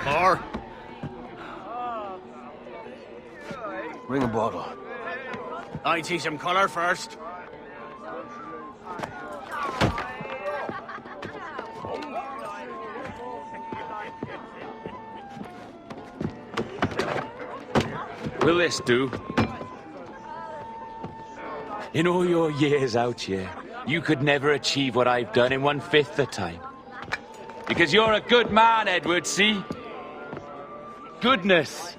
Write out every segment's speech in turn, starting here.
More? Bring a bottle. I see some colour first. Will this do? In all your years out here, you could never achieve what I've done in 1/5 the time. Because you're a good man, Edward, see? Goodness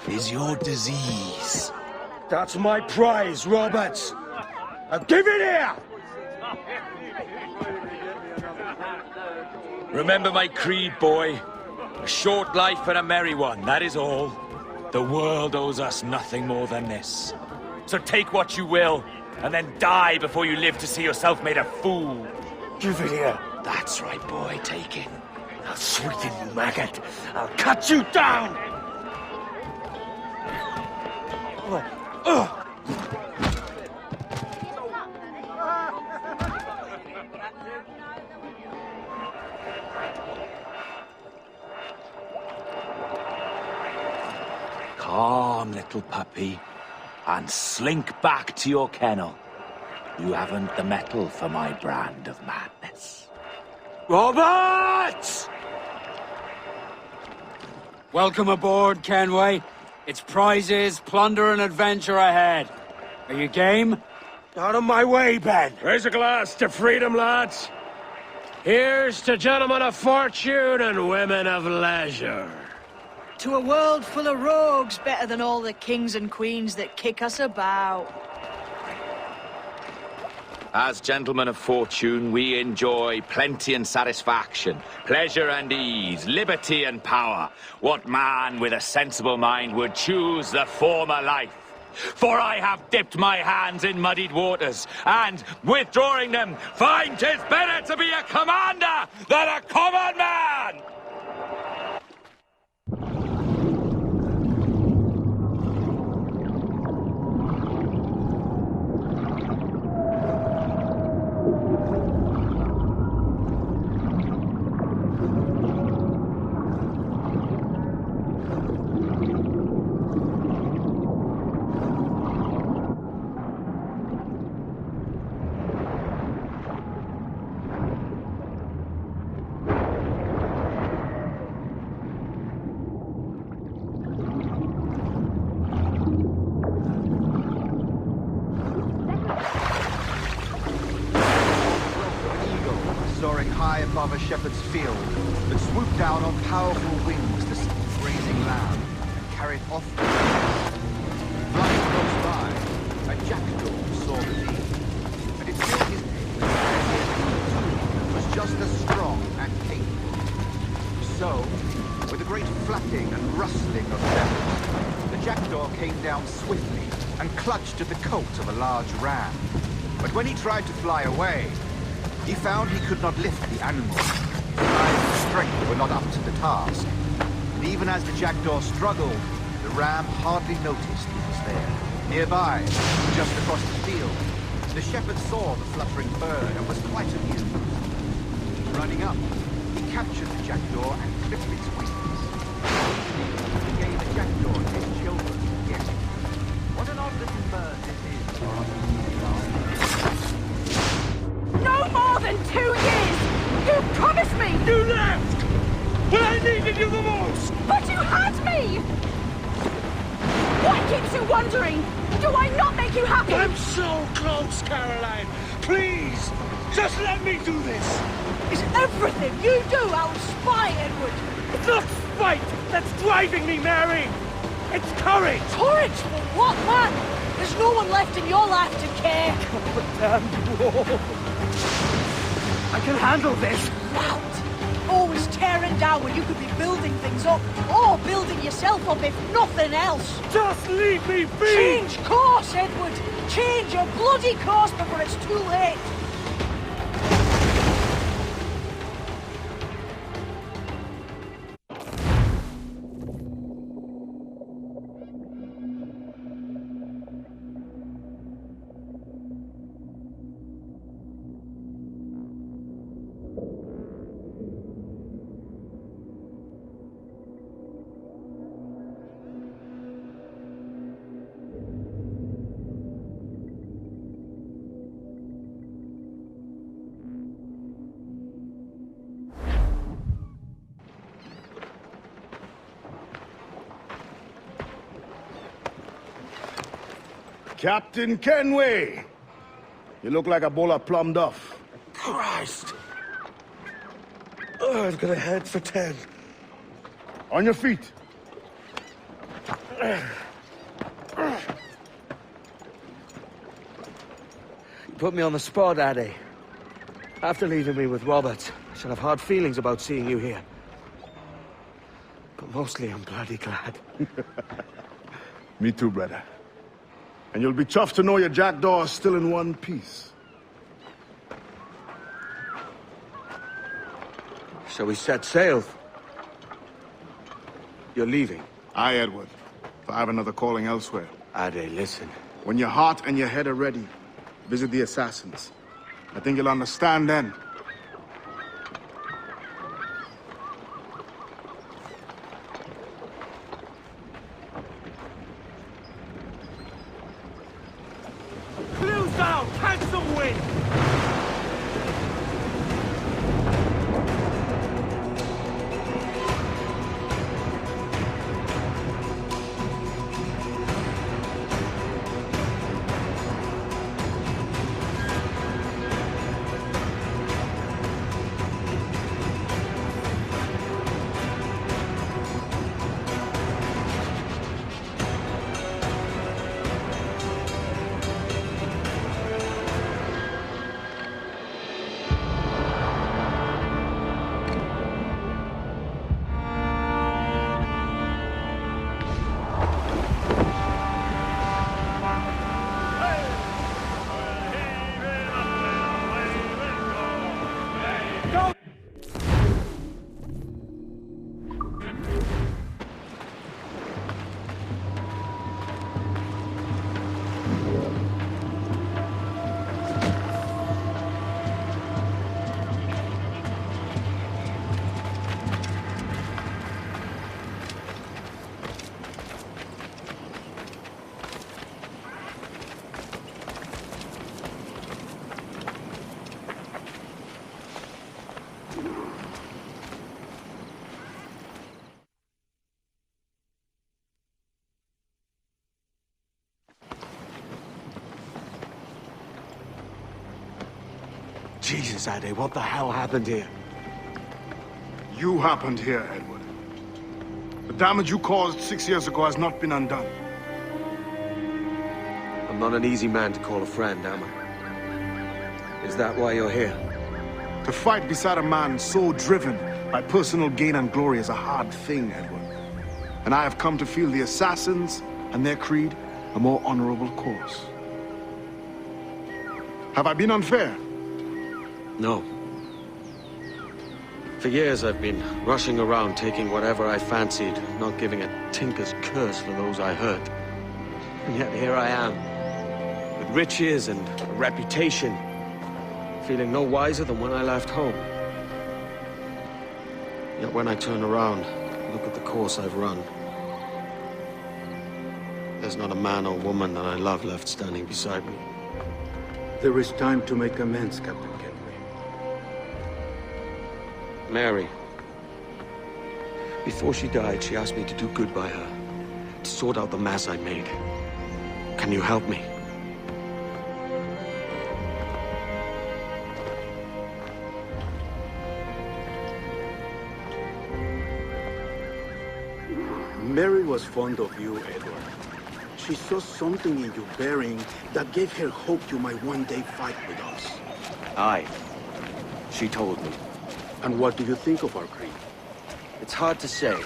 is your disease. That's my prize, Roberts. Now give it here! Remember my creed, boy. A short life and a merry one, that is all. The world owes us nothing more than this. So take what you will, and then die before you live to see yourself made a fool. Give it here. That's right, boy, take it. I'll sweeten you, maggot. I'll cut you down! Calm, little puppy, and slink back to your kennel. You haven't the mettle for my brand of madness. Roberts! Welcome aboard, Kenway. It's prizes, plunder, and adventure ahead. Are you game? Out of my way, Ben. Raise a glass to freedom, lads. Here's to gentlemen of fortune and women of leisure. To a world full of rogues, better than all the kings and queens that kick us about. As gentlemen of fortune, we enjoy plenty and satisfaction, pleasure and ease, liberty and power. What man with a sensible mind would choose the former life? For I have dipped my hands in muddied waters, and, withdrawing them, find 'tis better to be a commander than a common man! Soaring high above a shepherd's field, that swooped down on powerful wings to seek grazing lamb and carry it off the field. Flying close by, a jackdaw saw the deed, and it filled his head with was just as strong and capable. So, with a great flapping and rustling of feathers, the jackdaw came down swiftly and clutched at the coat of a large ram. But when he tried to fly away, he found he could not lift the animal. His size and strength were not up to the task. And even as the jackdaw struggled, the ram hardly noticed he was there. Nearby, just across the field, the shepherd saw the fluttering bird and was quite amused. Running up, he captured the jackdaw and clipped its wings. He gave the jackdaw to his children. Yes, what an odd little bird this is, Father. No more than 2 years! You promised me! You left! When I needed you the most! But you had me! What keeps you wondering? Do I not make you happy? I'm so close, Caroline! Please! Just let me do this! Is everything you do out of spite, Edward? It's not spite that's driving me, Mary! It's courage! Courage for what, man? There's no one left in your life to care. God damn you all! I can handle this! Loud! Always tearing down when you could be building things up, or building yourself up if nothing else. Just leave me be! Change course, Edward! Change your bloody course before it's too late! Captain Kenway! You look like a bowl of plum duff. Christ! Oh, I've got a head for 10. On your feet. You put me on the spot, Addy. After leaving me with Robert, I should have hard feelings about seeing you here. But mostly I'm bloody glad. Me too, brother. And you'll be chuffed to know your jackdaw is still in one piece. Shall we set sail? You're leaving. Aye, Edward. If I have another calling elsewhere. Addy, listen. When your heart and your head are ready, visit the assassins. I think you'll understand then. Clews down! Catch some wind! Jesus, Addy, what the hell happened here? You happened here, Edward. The damage you caused 6 years ago has not been undone. I'm not an easy man to call a friend, am I? Is that why you're here? To fight beside a man so driven by personal gain and glory is a hard thing, Edward. And I have come to feel the assassins and their creed a more honorable cause. Have I been unfair? No. For years I've been rushing around taking whatever I fancied, not giving a tinker's curse for those I hurt. And yet here I am, with riches and a reputation, feeling no wiser than when I left home. Yet when I turn around, look at the course I've run. There's not a man or woman that I love left standing beside me. There is time to make amends, Captain Kenway. Mary. Before she died, she asked me to do good by her, to sort out the mess I made. Can you help me? Mary was fond of you, Edward. She saw something in your bearing that gave her hope you might one day fight with us. Aye. She told me. And what do you think of our creed? It's hard to say.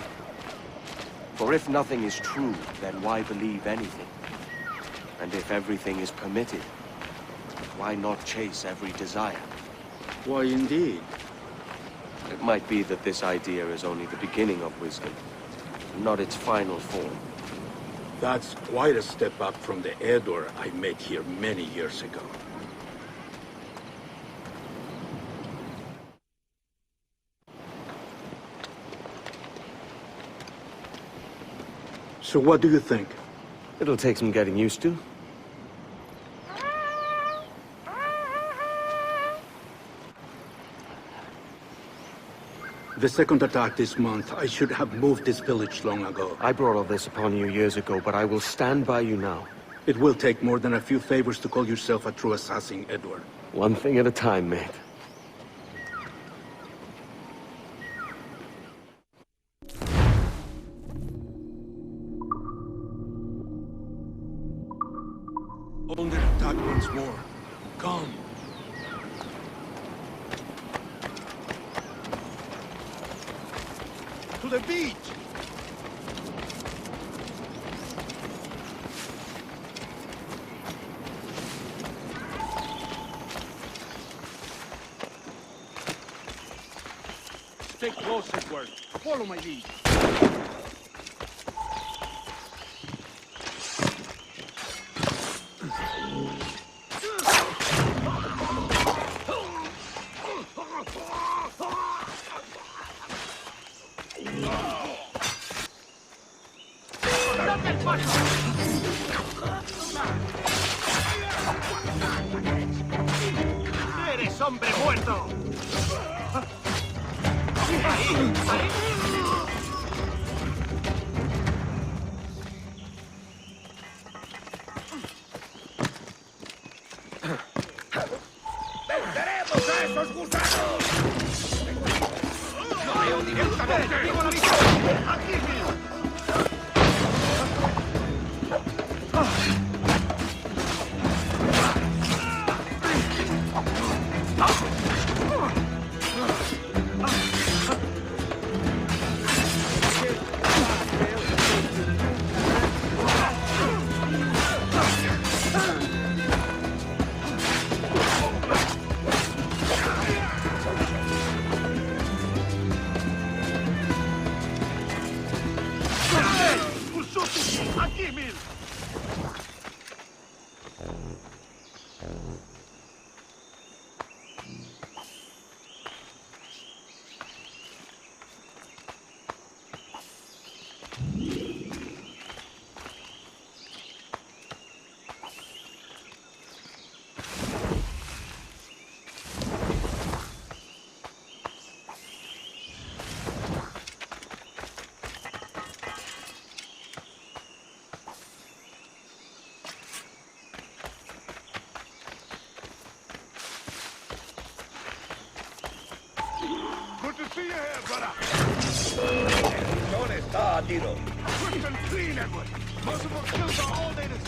For if nothing is true, then why believe anything? And if everything is permitted, why not chase every desire? Why, indeed. It might be that this idea is only the beginning of wisdom, not its final form. That's quite a step up from the Edward I met here many years ago. So what do you think? It'll take some getting used to. The second attack this month, I should have moved this village long ago. I brought all this upon you years ago, but I will stand by you now. It will take more than a few favors to call yourself a true assassin, Edward. One thing at a time, mate. Under attack once more. Come. To the beach! Stay close, Edward. Follow my lead. ¡Eres hombre muerto! ¡Venceremos a esos gusanos! ¡No veo directamente! ¡Digo la visión! ¡Aquí mismo! ¡Aquí mismo! Good to see you here, brother. El sol está a tiro. Quick and clean, Edward. Most of our kills are all natives.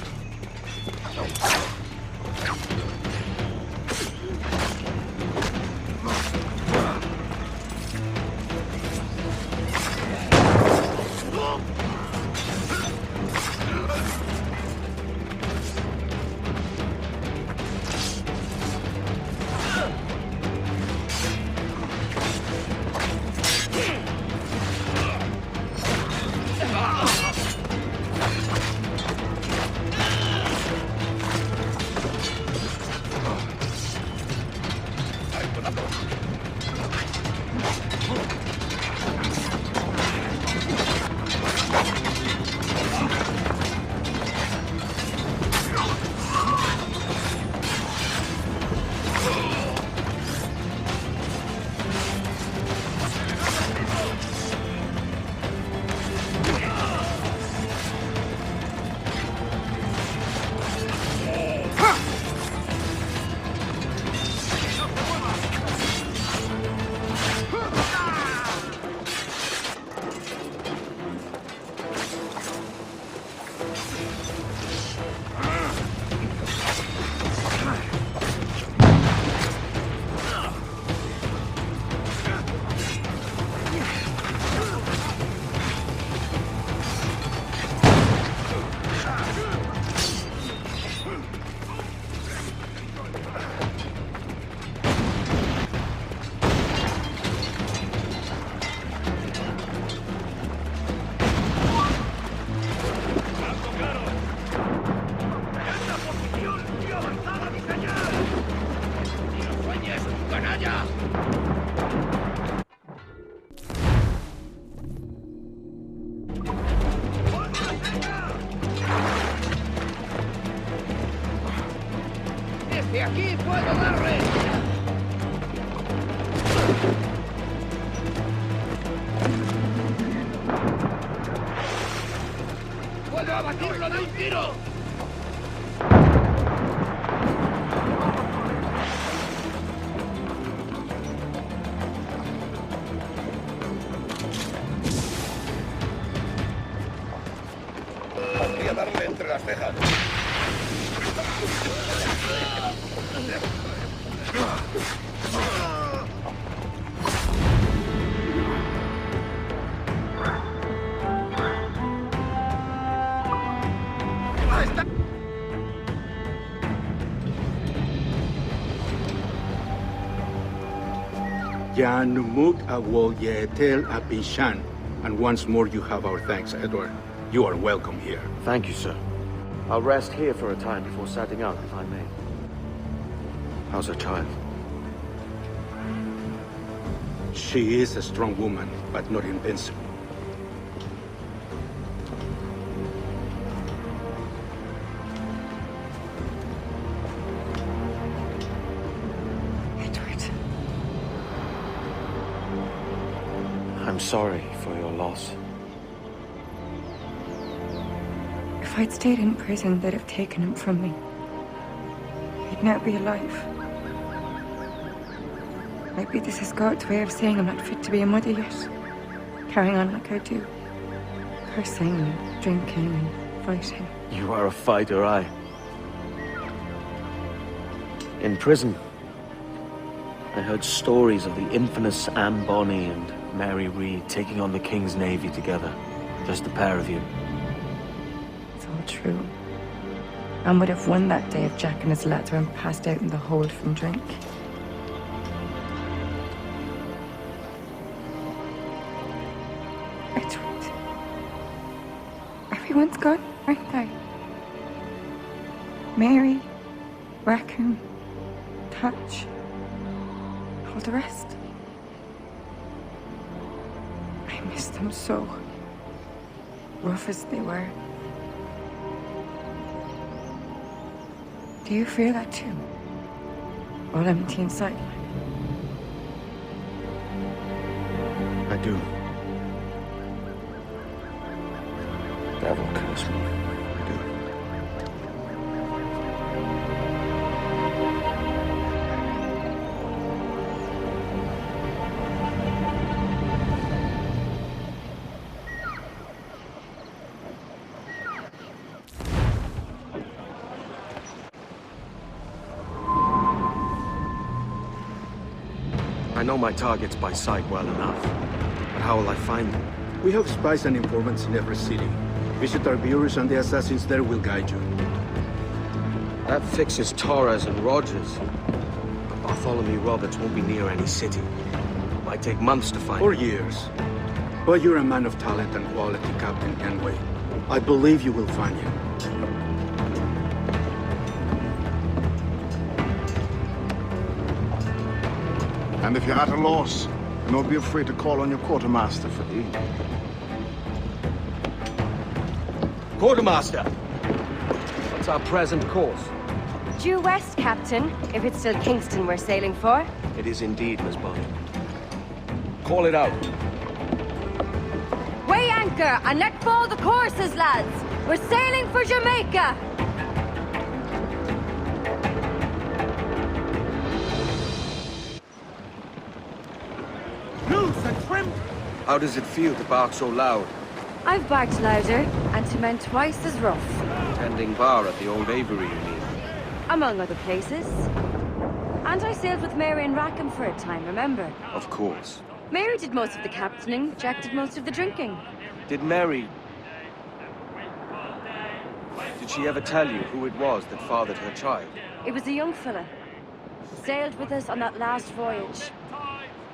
¡Desde aquí puedo darle! ¡Puedo abatirlo de un tiro! Jan Numuk Awol Yetel Abishan. And once more you have our thanks, Edward. You are welcome here. Thank you, sir. I'll rest here for a time before setting out, if I may. How's her child? She is a strong woman, but not invincible. I'm sorry for your loss. If I'd stayed in prison, they'd have taken him from me. He'd now be alive. Maybe this is God's way of saying I'm not fit to be a mother yet. Carrying on like I do. Cursing and drinking and fighting. You are a fighter, aye. In prison, I heard stories of the infamous Anne Bonny and Mary Read taking on the King's Navy together. Just the pair of you. It's all true. Anne would have won that day if Jack and his lads weren't passed out in the hold from drink. Edward. Everyone's gone, aren't they? Mary, Raccoon, Touch, all the rest. I miss them so. Rough as they were. Do you feel that too? All empty inside? I do. Devil curse me. I do. I know my targets by sight well enough, but how will I find them? We have spies and informants in every city. Visit our bureaus and the assassins there will guide you. That fixes Torres and Rogers. But Bartholomew Roberts won't be near any city. It might take months to find Or him. years. But you're a man of talent and quality, Captain Kenway. I believe you will find him. And if you're at a loss, don't be afraid to call on your quartermaster for aid. Quartermaster! What's our present course? Due west, Captain, if it's still Kingston we're sailing for. It is indeed, Miss Bonny. Call it out. Weigh anchor and let fall the courses, lads! We're sailing for Jamaica! Loose and trim! How does it feel to bark so loud? I've barked louder, and to men twice as rough. Tending bar at the old Avery, you mean? Among other places. And I sailed with Mary and Rackham for a time, remember? Of course. Mary did most of the captaining, Jack did most of the drinking. Did Mary... Did she ever tell you who it was that fathered her child? It was a young fella. Sailed with us on that last voyage.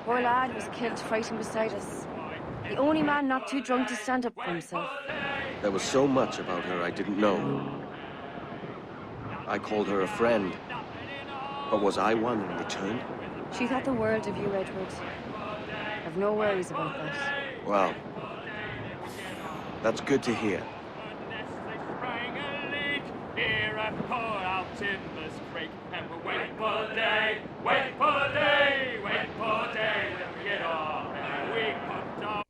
Poor lad was killed fighting beside us. The only man not too drunk to stand up for himself. There was so much about her I didn't know. I called her a friend. But was I one in return? She thought the world of you, Edward. I've no worries about that. Well, that's good to hear. Here I pour out in this creek, and we're waiting for the day, wait for the day, wait for the day that we get off, and we put off.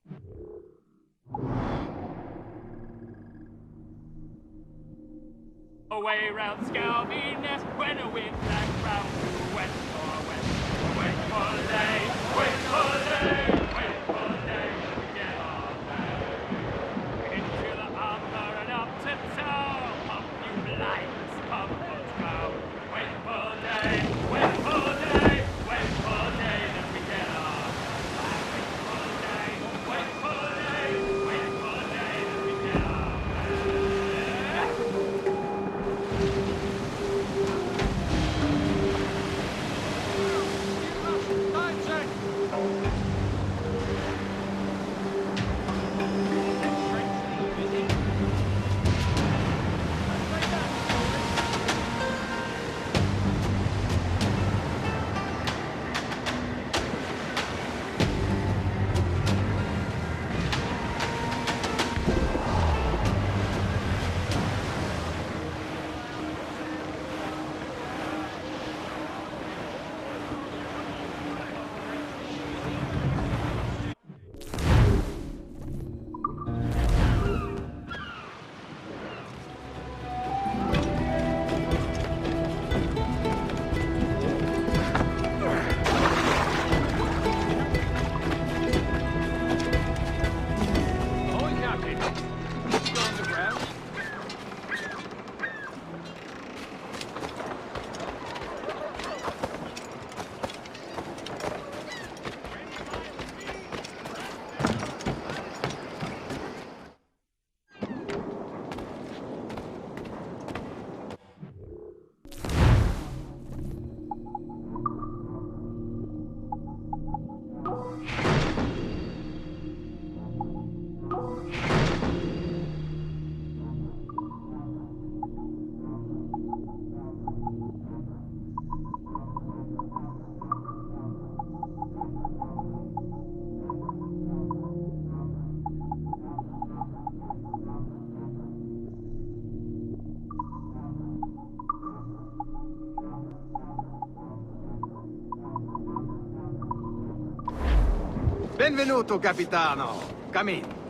Away round Scalby Nest, when a wind back round to west or west, wait for the day, wait for the day, wait for the day that we get off, into the harbor and up to town, up Benvenuto, Capitano. Come in.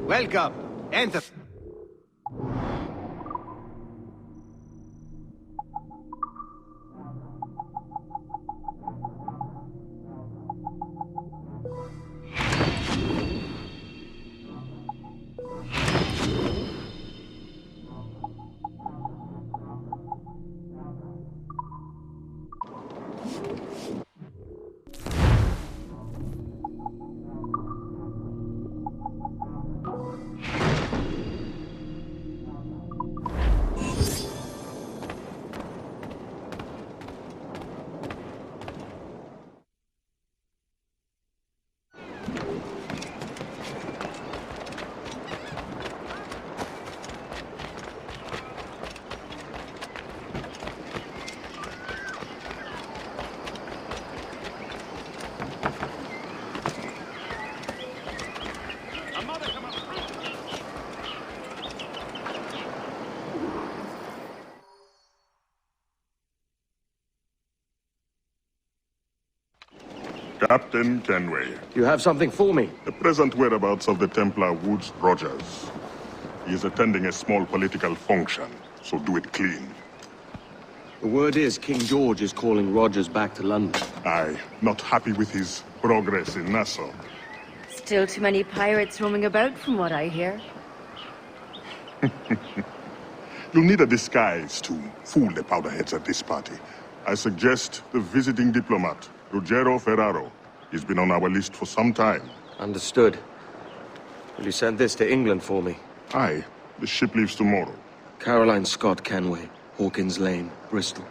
Welcome. Enter. Captain Kenway. You have something for me? The present whereabouts of the Templar Woods Rogers. He is attending a small political function, so do it clean. The word is King George is calling Rogers back to London. Aye, not happy with his progress in Nassau. Still too many pirates roaming about, from what I hear. You'll need a disguise to fool the powderheads at this party. I suggest the visiting diplomat, Ruggiero Ferraro. He's been on our list for some time. Understood. Will you send this to England for me? Aye. The ship leaves tomorrow. Caroline Scott Kenway, Hawkins Lane, Bristol.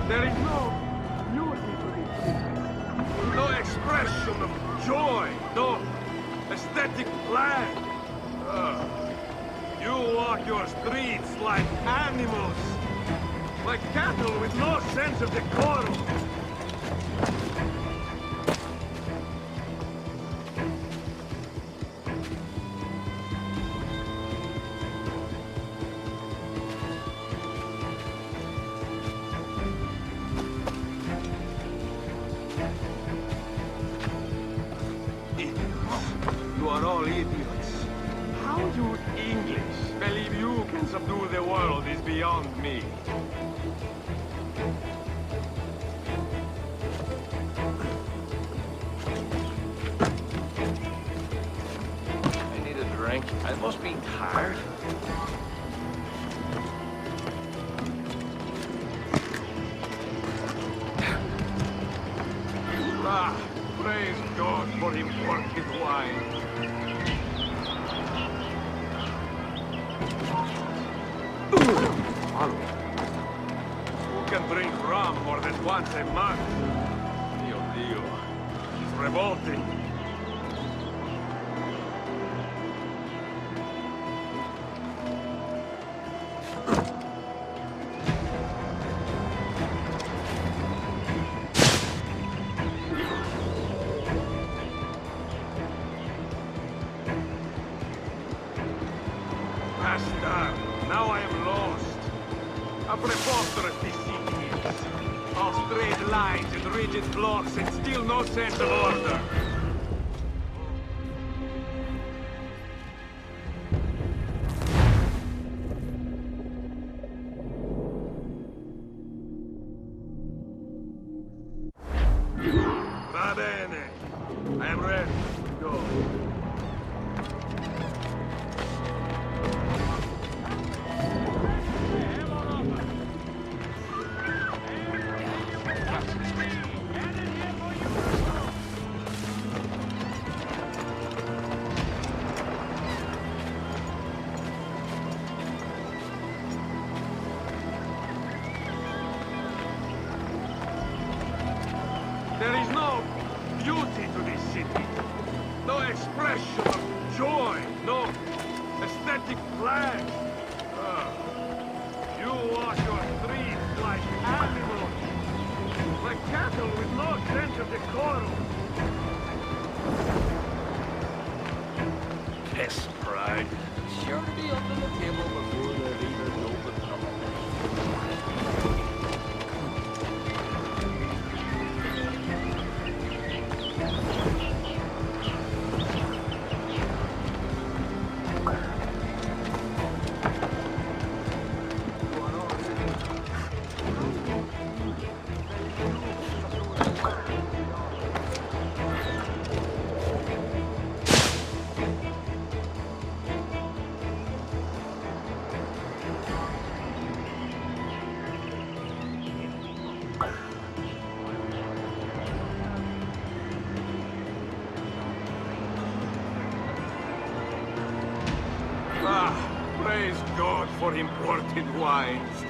There is no beauty to this city. No expression of joy. No aesthetic plan. You walk your streets like animals. Like cattle with no sense of decorum. You are all idiots. How you English believe you can subdue the world is beyond me. I need a drink. I must be tired. Praise God for imported wine. Who can drink rum more than once a month? Dio, Dio. It's revolting. Bastard! Now I am lost. A preposterous deceit is. All straight lines and rigid blocks and still no sense of order. Va bene. I am ready. Go. There is no beauty to this city. No expression of joy. No aesthetic flag. You walk your streets like animals. Like cattle with no sense of decorum. Piss pride. Sure to be under the table before they've even opened up. Praise God for imported wines.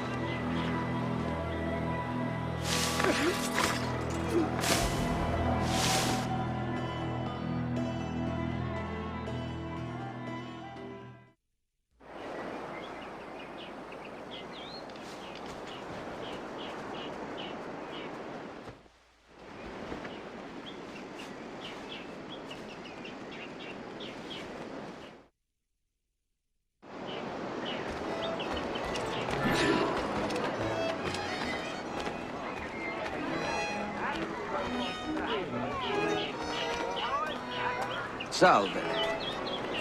Salve.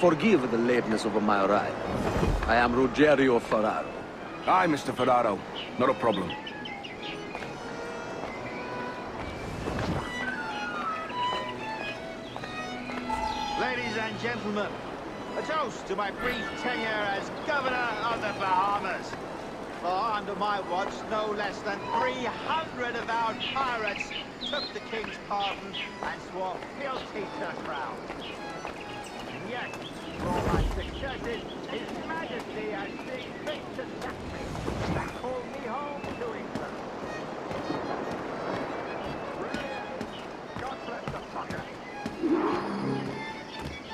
Forgive the lateness of my arrival. I am Ruggiero Ferraro. Aye, Mr. Ferraro. Not a problem. Ladies and gentlemen, a toast to my brief tenure as Governor of the Bahamas. For under my watch, no less than 300 avowed pirates took the King's pardon and swore fealty to the crown. And yet, for all my successes, His Majesty has seen fit to sack me and call me home to England. God bless the fucker.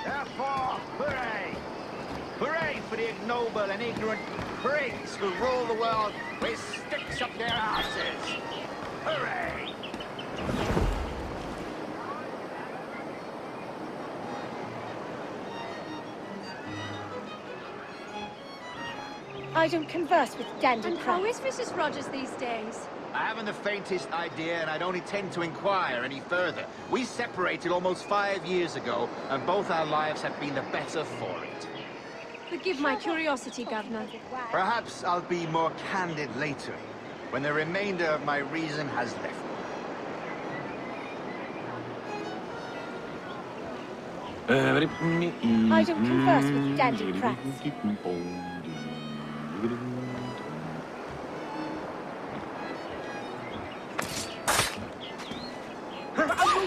Therefore, hooray! Hooray for the ignoble and ignorant prigs who rule the world with sticks up their asses! Hooray! I don't converse with dandy And how is Mrs. Rogers these days? I haven't the faintest idea, and I don't intend to inquire any further. We separated almost 5 years ago, and both our lives have been the better for it. Forgive my curiosity, Governor. Perhaps I'll be more candid later, when the remainder of my reason has left me. I don't converse with dandy prats.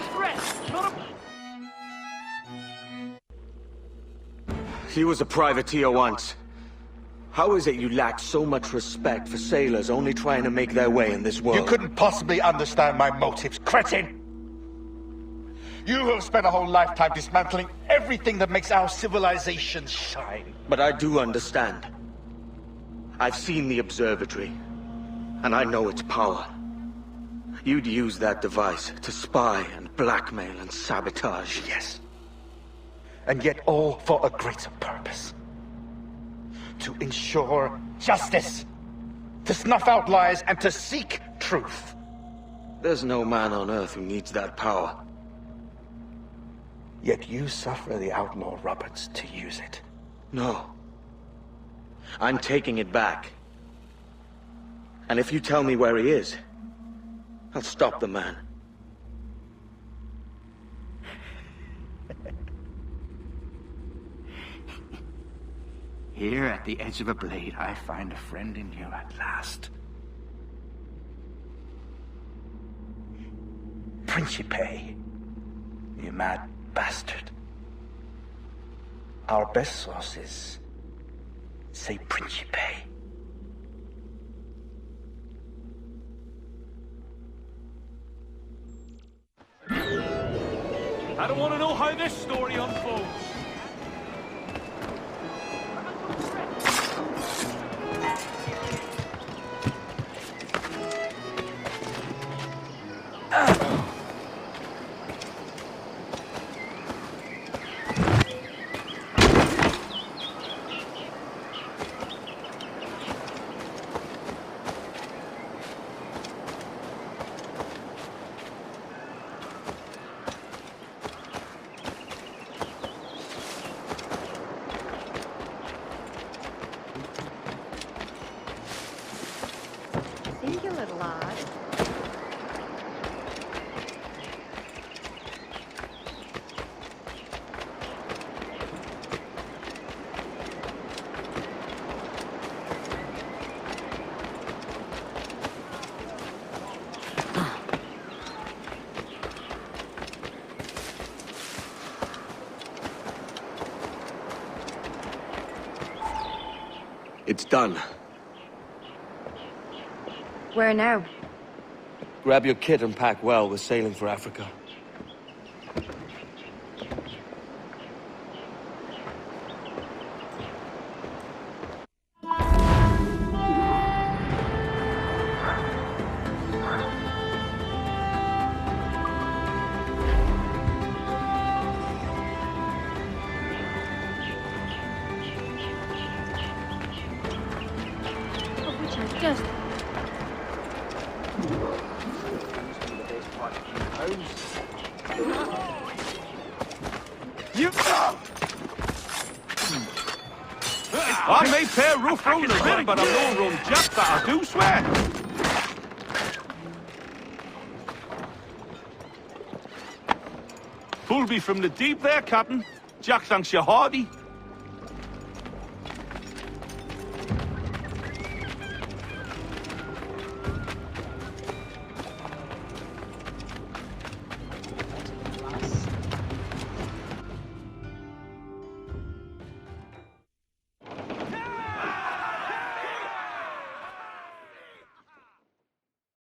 only threat, not a... He was a privateer once. How is it you lack so much respect for sailors only trying to make their way in this world? You couldn't possibly understand my motives, cretin! You have spent a whole lifetime dismantling everything that makes our civilization shine. But I do understand. I've seen the observatory, and I know its power. You'd use that device to spy and blackmail and sabotage. Yes. And yet all for a greater purpose. To ensure justice. To snuff out lies and to seek truth. There's no man on Earth who needs that power. Yet you suffer the outlaw Roberts to use it. No. I'm taking it back. And if you tell me where he is, I'll stop the man. Here at the edge of a blade, I find a friend in you at last. Principe, you mad bastard. Our best sources say Principe. I don't want to know how this story unfolds. Thank you, little lad. It's done. Where now? Grab your kit and pack well. We're sailing for Africa. Just... You... I may pay rough round the rim, but I'm no run jack that, I do swear. Pulled me from the deep there, Captain. Jack thanks you hearty.